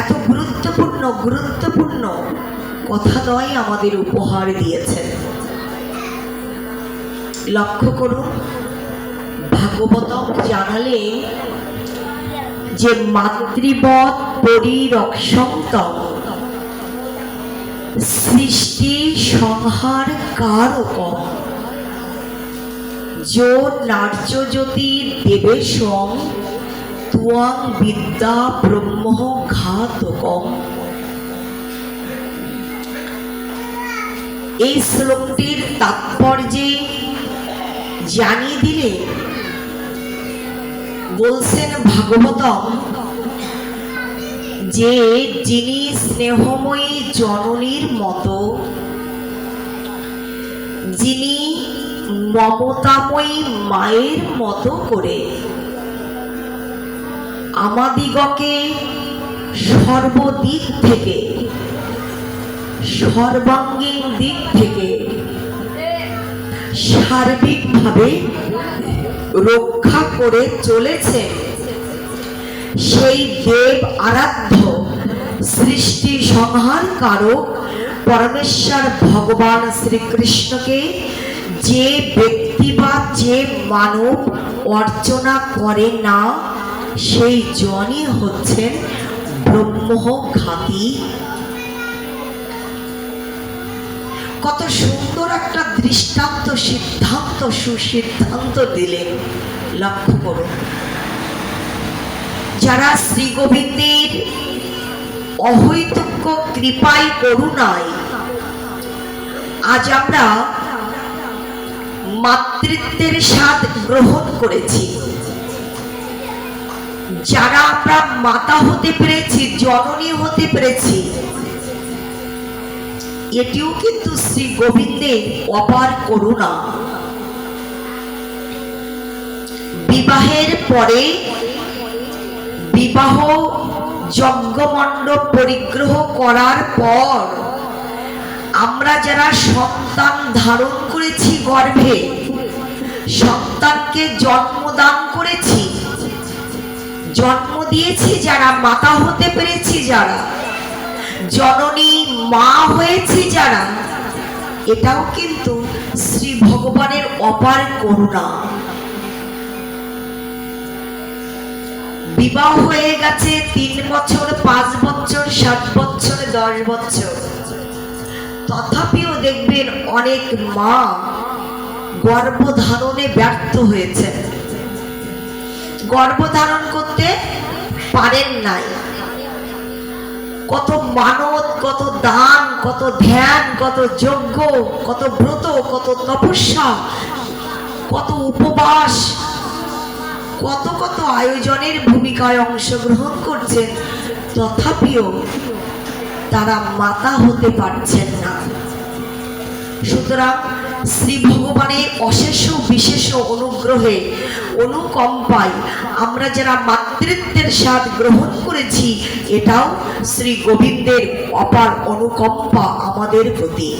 এত গুরুত্বপূর্ণ গুরুত্বপূর্ণ কথাদ্বয় আমাদের উপহার দিয়েছেন। লক্ষ্য করুন, ভাগবতম জানালেন যে মাতৃবৎ পরিরক্ষন্তম সৃষ্টি সংহার কারকম যো নার্য জ্যোতি দেবেশং ত্বং বিদ্যা ব্রহ্ম ঘাতকম। এই শ্লোকটির তাৎপর্যে জানিয়ে দিলে বলছেন ভাগবতম যে যিনি স্নেহময়ী জননীর মতো, যিনি মমতাময়ী মায়ের মতো করে আমাদিগকে সর্বদিক থেকে, সর্বাঙ্গীন দিক থেকে সার্বিকভাবে রক্ষা করে চলেছে, সেই দেব আরাধ্য সৃষ্টি সংহার কারক পরমেশ্বর ভগবান শ্রীকৃষ্ণকে যে ব্যক্তি বা যে মানব অর্চনা করে না, সেই জনই হচ্ছেন ব্রহ্মঘাতী। কত সুন্দর একটা দৃষ্টান্ত, সিদ্ধান্ত, সুসিদ্ধান্ত দিলেন। লক্ষ্য করুন, যারা শ্রী গোবিন্দের অহৈতুক্য কৃপায় করুণায় আজ আমরা মাতৃত্বের স্বাদ গ্রহণ করেছি, যারা আমরা মাতা হতে পেরেছি, জননী হতে পেরেছি, এটিও কিন্তু শ্রী গোবিন্দের অপার করুণা। বিবাহের পরে বিবাহ যজ্ঞমণ্ডপ পরিগ্রহ করার পর আমরা যারা সন্তান ধারণ করেছি গর্ভে, সন্তানকে জন্মদান করেছি, জন্ম দিয়েছি, যারা মাতা হতে পেরেছি, যারা জননী মা হয়েছি, যারা, এটাও কিন্তু শ্রী ভগবানের অপার করুণা। বিবাহ হয়ে গেছে 3 বছর, 5 বছর, 7 বছর, 10 বছর, তথাপিও দেখবেন অনেক মা গর্ভধারণে ব্যর্থ হয়েছেন, গর্ভধারণ করতে পারেন নাই। কত মানত, কত দান, কত ধ্যান, কত যজ্ঞ, কত ব্রত, কত তপস্যা, কত উপবাস, কত কত আয়োজনের ভূমিকায় অংশগ্রহণ করছেন, তথাপিও তারা মাতা হতে পারছেন না। সুতরাং শ্রী ভগবানের অশেষ বিশেষ অনুগ্রহে, অনুকম্পায় আমরা যারা মাতৃত্বের স্বাদ গ্রহণ করেছি, এটাও শ্রী গোবিন্দের অপার অনুকম্পা আমাদের প্রতি।